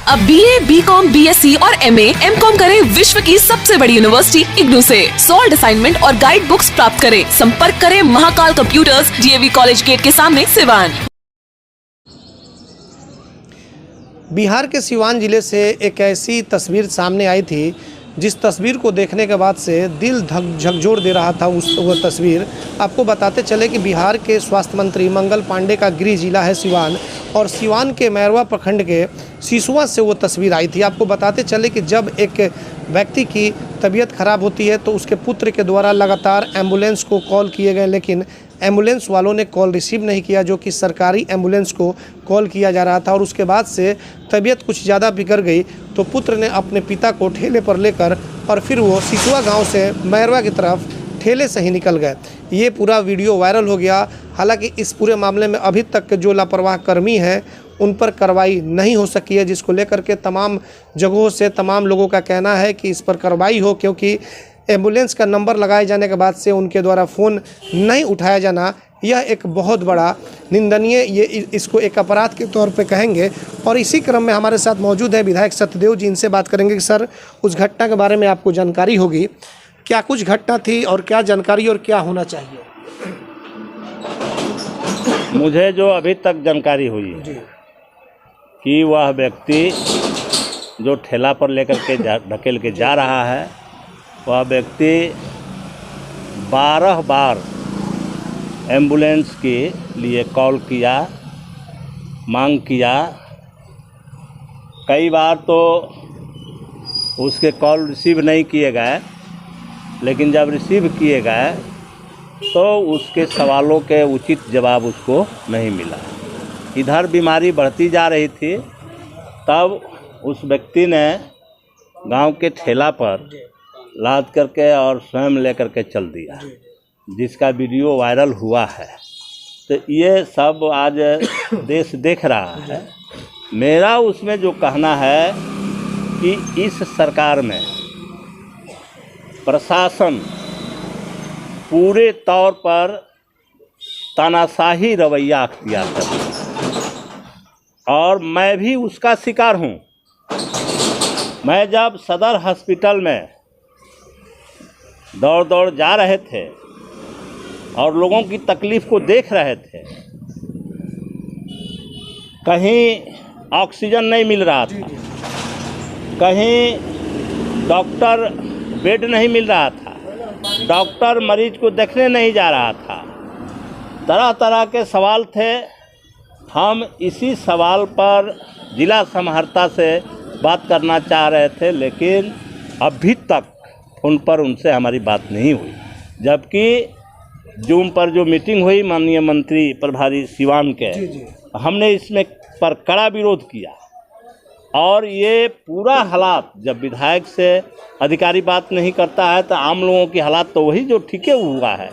अब BA, BCom, BSc और MA, MCom करें विश्व की सबसे बड़ी यूनिवर्सिटी इग्नू से। सॉल्ड असाइनमेंट और गाइड बुक्स प्राप्त करें। संपर्क करें Mahakal computers, DAV college gate के सामने, सिवान। बिहार के सिवान जिले से एक ऐसी तस्वीर सामने आई थी जिस तस्वीर को देखने के बाद से दिल झकझोर दे रहा था। वो तस्वीर आपको बताते चले कि बिहार के स्वास्थ्य मंत्री मंगल पांडे का गृह जिला है सिवान, और सिवान के मैरवा प्रखंड के सिसुआ से वो तस्वीर आई थी। आपको बताते चले कि जब एक व्यक्ति की तबीयत खराब होती है तो उसके पुत्र के द्वारा लगातार एम्बुलेंस को कॉल किए गए, लेकिन एम्बुलेंस वालों ने कॉल रिसीव नहीं किया, जो कि सरकारी एम्बुलेंस को कॉल किया जा रहा था। और उसके बाद से तबीयत कुछ ज़्यादा बिगड़ गई तो पुत्र ने अपने पिता को ठेले पर लेकर और फिर वो सिसुआ गांव से मैरवा की तरफ ठेले से ही निकल गए। ये पूरा वीडियो वायरल हो गया। हालांकि इस पूरे मामले में अभी तक जो लापरवाह कर्मी हैं उन पर कार्रवाई नहीं हो सकी है, जिसको लेकर के तमाम जगहों से तमाम लोगों का कहना है कि इस पर कार्रवाई हो, क्योंकि एम्बुलेंस का नंबर लगाए जाने के बाद से उनके द्वारा फ़ोन नहीं उठाया जाना यह एक बहुत बड़ा निंदनीय, ये इसको एक अपराध के तौर पे कहेंगे। और इसी क्रम में हमारे साथ मौजूद है विधायक सत्यदेव जी। इनसे बात करेंगे कि सर, उस घटना के बारे में आपको जानकारी होगी, क्या कुछ घटना थी और क्या जानकारी और क्या होना चाहिए? मुझे जो अभी तक जानकारी हुई है कि वह व्यक्ति जो ठेला पर लेकर के ढकेल के जा रहा है, वह व्यक्ति 12 बार एम्बुलेंस के लिए कॉल किया, मांग किया। कई बार तो उसके कॉल रिसीव नहीं किए गए, लेकिन जब रिसीव किए गए तो उसके सवालों के उचित जवाब उसको नहीं मिला। इधर बीमारी बढ़ती जा रही थी, तब उस व्यक्ति ने गांव के ठेला पर लाद करके और स्वयं लेकर के चल दिया, जिसका वीडियो वायरल हुआ है। तो ये सब आज देश देख रहा है। मेरा उसमें जो कहना है कि इस सरकार में प्रशासन पूरे तौर पर तानाशाही रवैया अख्तियार कर रहा है, और मैं भी उसका शिकार हूँ। मैं जब सदर हॉस्पिटल में दौड़ जा रहे थे और लोगों की तकलीफ़ को देख रहे थे, कहीं ऑक्सीजन नहीं मिल रहा था, कहीं डॉक्टर बेड नहीं मिल रहा था, डॉक्टर मरीज को देखने नहीं जा रहा था, तरह तरह के सवाल थे। हम इसी सवाल पर जिला समाहर्ता से बात करना चाह रहे थे, लेकिन अभी तक उन पर उनसे हमारी बात नहीं हुई। जबकि जूम पर जो मीटिंग हुई माननीय मंत्री प्रभारी सिवान के, हमने इसमें पर कड़ा विरोध किया। और ये पूरा हालात, जब विधायक से अधिकारी बात नहीं करता है तो आम लोगों की हालात तो वही जो ठीके हुआ है,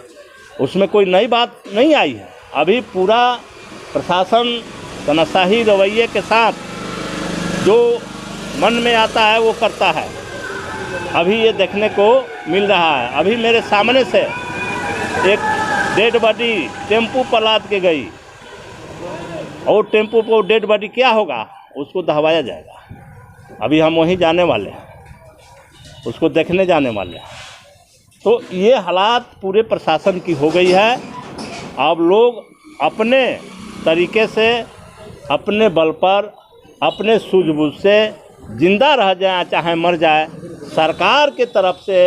उसमें कोई नई बात नहीं आई है। अभी पूरा प्रशासन तानाशाही रवैये के साथ जो मन में आता है वो करता है। अभी ये देखने को मिल रहा है। अभी मेरे सामने से एक डेड बॉडी टेम्पू पर लाद के गई, और टेम्पू पर डेड बॉडी क्या होगा, उसको दहवाया जाएगा। अभी हम वहीं जाने वाले हैं, उसको देखने जाने वाले हैं। तो ये हालात पूरे प्रशासन की हो गई है। अब लोग अपने तरीके से, अपने बल पर, अपने सूझबूझ से जिंदा रह जाए चाहे मर जाए, सरकार के तरफ से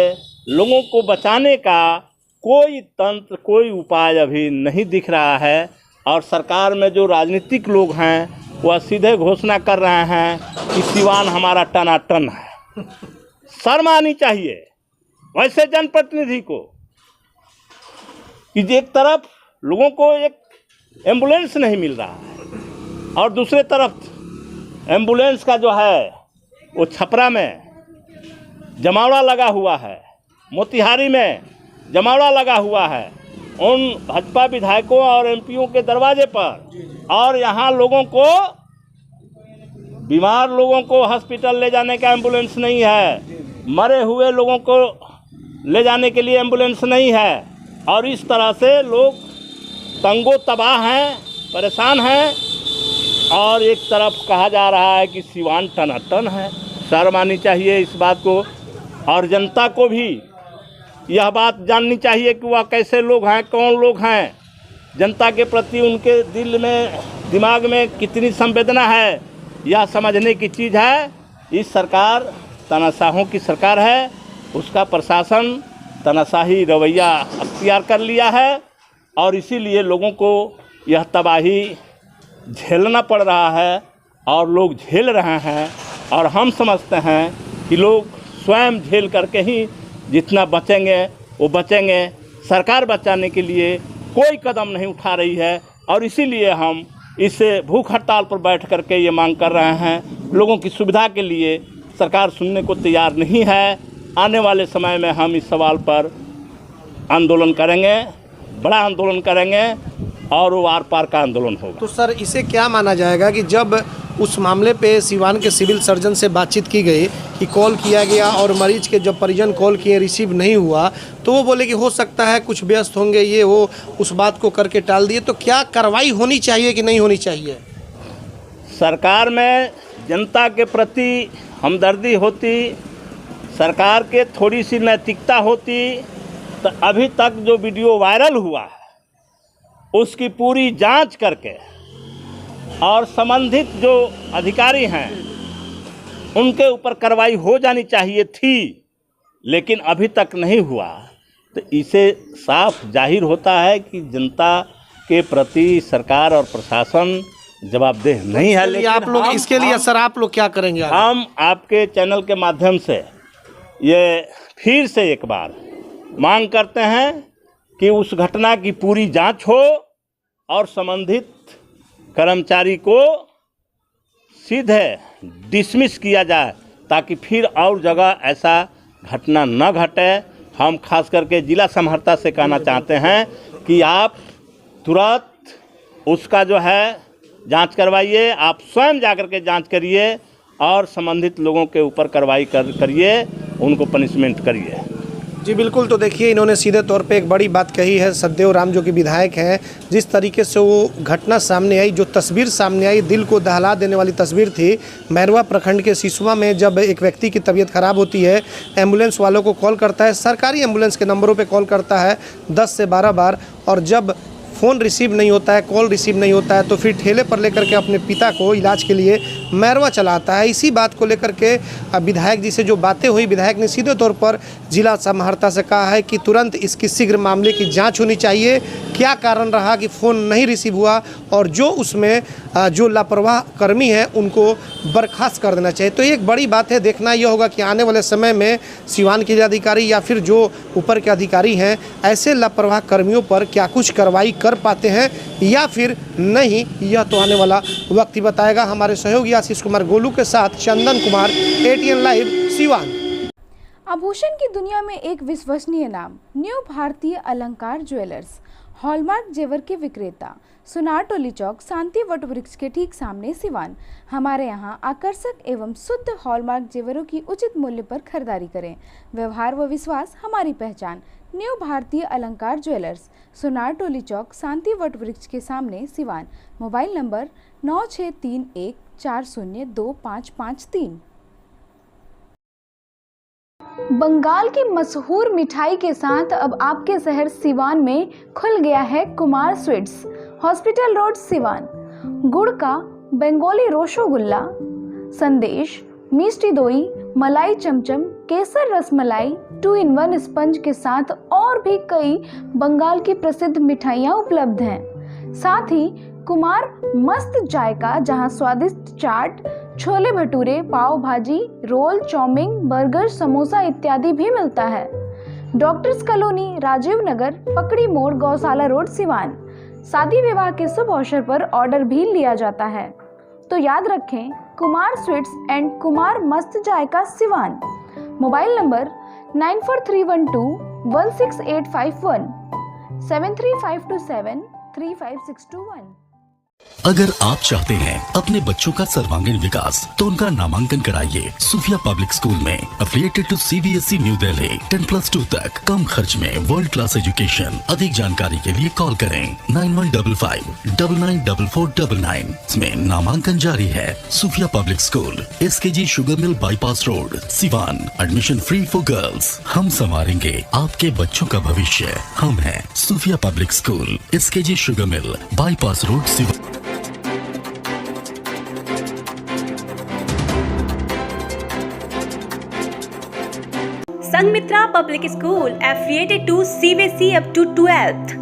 लोगों को बचाने का कोई तंत्र, कोई उपाय अभी नहीं दिख रहा है। और सरकार में जो राजनीतिक लोग हैं वह सीधे घोषणा कर रहे हैं कि सिवान हमारा टनाटन है। शर्म आनी चाहिए वैसे जनप्रतिनिधि को कि एक तरफ लोगों को एक एम्बुलेंस नहीं मिल रहा है और दूसरे तरफ एम्बुलेंस का जो है वो छपरा में जमावड़ा लगा हुआ है, मोतिहारी में जमावड़ा लगा हुआ है उन भाजपा विधायकों और एमपीओं के दरवाजे पर। और यहाँ लोगों को, बीमार लोगों को हॉस्पिटल ले जाने का एम्बुलेंस नहीं है, मरे हुए लोगों को ले जाने के लिए एम्बुलेंस नहीं है। और इस तरह से लोग तंगो तबाह हैं, परेशान हैं। और एक तरफ कहा जा रहा है कि सिवान टनाटन है। शर्म आनी चाहिए इस बात को, और जनता को भी यह बात जाननी चाहिए कि वह कैसे लोग हैं, कौन लोग हैं, जनता के प्रति उनके दिल में, दिमाग में कितनी संवेदना है, यह समझने की चीज़ है। इस सरकार तानाशाहों की सरकार है, उसका प्रशासन तानाशाही रवैया अख्तियार कर लिया है और इसीलिए लोगों को यह तबाही झेलना पड़ रहा है और लोग झेल रहे हैं। और हम समझते हैं कि लोग स्वयं झेल करके ही जितना बचेंगे वो बचेंगे। सरकार बचाने के लिए कोई कदम नहीं उठा रही है और इसीलिए हम इस भूख हड़ताल पर बैठ करके ये मांग कर रहे हैं। लोगों की सुविधा के लिए सरकार सुनने को तैयार नहीं है। आने वाले समय में हम इस सवाल पर आंदोलन करेंगे, बड़ा आंदोलन करेंगे और वो आर पार का आंदोलन होगा। तो सर इसे क्या माना जाएगा कि जब उस मामले पे सिवान के सिविल सर्जन से बातचीत की गई कि कॉल किया गया और मरीज के जब परिजन कॉल किए रिसीव नहीं हुआ तो वो बोले कि हो सकता है कुछ व्यस्त होंगे, ये वो उस बात को करके टाल दिए, तो क्या कार्रवाई होनी चाहिए कि नहीं होनी चाहिए? सरकार में जनता के प्रति हमदर्दी होती, सरकार के थोड़ी सी नैतिकता होती तो अभी तक जो वीडियो वायरल हुआ है उसकी पूरी जांच करके और संबंधित जो अधिकारी हैं उनके ऊपर कार्रवाई हो जानी चाहिए थी, लेकिन अभी तक नहीं हुआ। तो इसे साफ जाहिर होता है कि जनता के प्रति सरकार और प्रशासन जवाबदेह नहीं है। लेकिन आप लोग इसके लिए सर आप लोग क्या करेंगे? हम आपके चैनल के माध्यम से ये फिर से एक बार मांग करते हैं कि उस घटना की पूरी जांच हो और संबंधित कर्मचारी को सीधे डिसमिस किया जाए ताकि फिर और जगह ऐसा घटना न घटे। हम खास करके जिला समाहर्ता से कहना चाहते हैं कि आप तुरंत उसका जो है जांच करवाइए, आप स्वयं जाकर के जांच करिए और संबंधित लोगों के ऊपर कार्रवाई करिए, उनको पनिशमेंट करिए। जी बिल्कुल। तो देखिए इन्होंने सीधे तौर पे एक बड़ी बात कही है। सतदेव राम जो कि विधायक हैं, जिस तरीके से वो घटना सामने आई, जो तस्वीर सामने आई, दिल को दहला देने वाली तस्वीर थी। मैरवा प्रखंड के सिसवा में जब एक व्यक्ति की तबीयत खराब होती है, एम्बुलेंस वालों को कॉल करता है, सरकारी एम्बुलेंस के नंबरों पे कॉल करता है 10 से 12 बार, और जब फ़ोन रिसीव नहीं होता है, कॉल रिसीव नहीं होता है, तो फिर ठेले पर लेकर के अपने पिता को इलाज के लिए मैरवा चलाता है। इसी बात को लेकर के विधायक जी से जो बातें हुई, विधायक ने सीधे तौर पर जिला समाहर्ता से कहा है कि तुरंत इसकी शीघ्र मामले की जांच होनी चाहिए। क्या कारण रहा कि फ़ोन नहीं रिसीव हुआ, और जो उसमें जो लापरवाह कर्मी हैं उनको बर्खास्त कर देना चाहिए। तो एक बड़ी बात है, देखना यह होगा कि आने वाले समय में सिवान के अधिकारी या फिर जो ऊपर के अधिकारी हैं ऐसे लापरवाह कर्मियों पर क्या कुछ कार्रवाई कर पाते हैं या फिर नहीं, यह तो आने वाला वक्त ही बताएगा। हमारे सहयोगी आशीष कुमार गोलू के साथ चंदन कुमार, ATN लाइव, सिवान। आभूषण की दुनिया में एक विश्वसनीय नाम, न्यू भारतीय अलंकार ज्वेलर्स, हॉलमार्क जेवर के विक्रेता, सुनार टोली चौक, शांति वट वृक्ष के ठीक सामने, सिवान। हमारे यहाँ आकर्षक एवं शुद्ध हॉलमार्क जेवरों की उचित मूल्य पर खरीदारी करें। व्यवहार व विश्वास हमारी पहचान। न्यू भारतीय अलंकार ज्वेलर्स, सुनार टोली चौक, शांति वट वृक्ष के सामने, सिवान। Mobile number 9631402553। बंगाल की मशहूर मिठाई के साथ अब आपके शहर सिवान में खुल गया है Kumar sweets, hospital road, Siwan. गुड़ का बंगाली रसगुल्ला, संदेश, मिष्टी दोई, मलाई चमचम, केसर रसमलाई, 2-in-1 स्पंज के साथ और भी कई बंगाल की प्रसिद्ध मिठाइयाँ उपलब्ध हैं। साथ ही कुमार मस्त जायका, जहां स्वादिष्ट चाट, छोले भटूरे, पाव भाजी, रोल, चाउमीन, बर्गर, समोसा इत्यादि भी मिलता है। डॉक्टर्स कॉलोनी, राजीव नगर, पकड़ी मोड़, गौशाला रोड, सिवान। शादी विवाह के शुभ अवसर पर ऑर्डर भी लिया जाता है। तो याद रखें, कुमार स्वीट्स एंड कुमार मस्त जायका, सिवान। Mobile number 9431216851, 73527 35621। अगर आप चाहते हैं अपने बच्चों का सर्वांगीण विकास तो उनका नामांकन कराइए सूफिया पब्लिक स्कूल में, affiliated to CBSE New Delhi. 10+2 तक कम खर्च में वर्ल्ड क्लास एजुकेशन। अधिक जानकारी के लिए कॉल करें 9155994499। इसमें नामांकन जारी है। Sufia public school, SKG sugar mill bypass road, Siwan. Admission free for girls. हम संवारेंगे आपके बच्चों का भविष्य। हम हैं Sufia public school, SKG sugar mill bypass road, Siwan. Sanghmitra public school affiliated to CBSE up to 12th,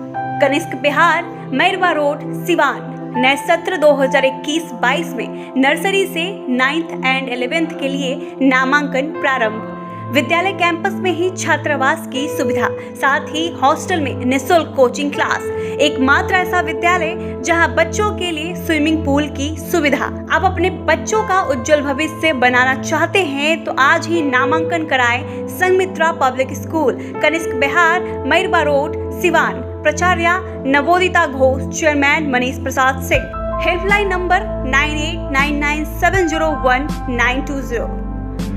Kanishk Bihar, Mairwa road, Siwan. नए सत्र 2021-22 में नर्सरी से 9th एंड 11th के लिए नामांकन प्रारंभ। विद्यालय कैंपस में ही छात्रावास की सुविधा, साथ ही हॉस्टल में निःशुल्क कोचिंग क्लास। एकमात्र ऐसा विद्यालय जहां बच्चों के लिए स्विमिंग पूल की सुविधा। आप अपने बच्चों का उज्जवल भविष्य बनाना चाहते हैं तो आज ही नामांकन कराएं Sanghmitra public school, Kanishk Bihar, Mairwa road, Siwan. प्राचार्य Navodita Ghosh, chairman Manish Prasad Singh. Helpline number 9899701920,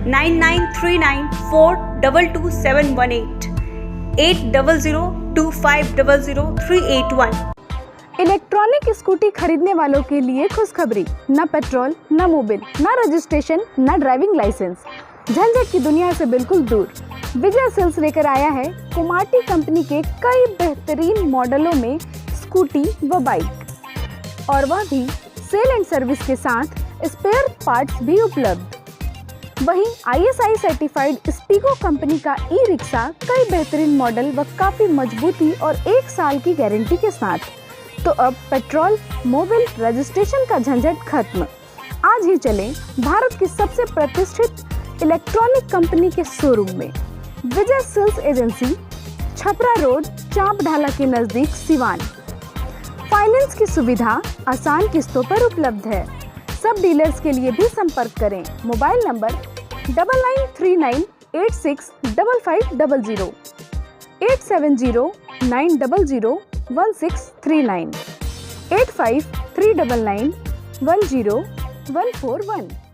9939422718, 8002500381। Electronic scooty खरीदने वालों के लिए खुशखबरी। न पेट्रोल, न मोबिल, न रजिस्ट्रेशन, न ड्राइविंग लाइसेंस। झंझट की दुनिया से बिल्कुल दूर विजय सेल्स लेकर आया है कुमाटी कंपनी के कई बेहतरीन मॉडलों में स्कूटी व बाइक, और वह भी सेल एंड सर्विस के साथ स्पेयर पार्ट्स भी उपलब्ध। वहीं ISI सर्टिफाइड स्पीगो कंपनी का ई-रिक्शा कई बेहतरीन मॉडल व काफी मजबूती और 1 साल की गारंटी के साथ। तो अब पेट्रोल, मोबिल, रजिस्ट्रेशन का झंझट खत्म। आज ही चलें भारत की सबसे प्रतिष्ठित इलेक्ट्रॉनिक कंपनी के शोरूम में। विजय सेल्स एजेंसी, छपरा रोड, चांप ढाला के नजदीक, सिवान। फाइनेंस की सुविधा आसान किस्तों पर उपलब्ध है। सब डीलर्स के लिए भी संपर्क करें। Mobile number 9939865500, 8709001639, 8539910141।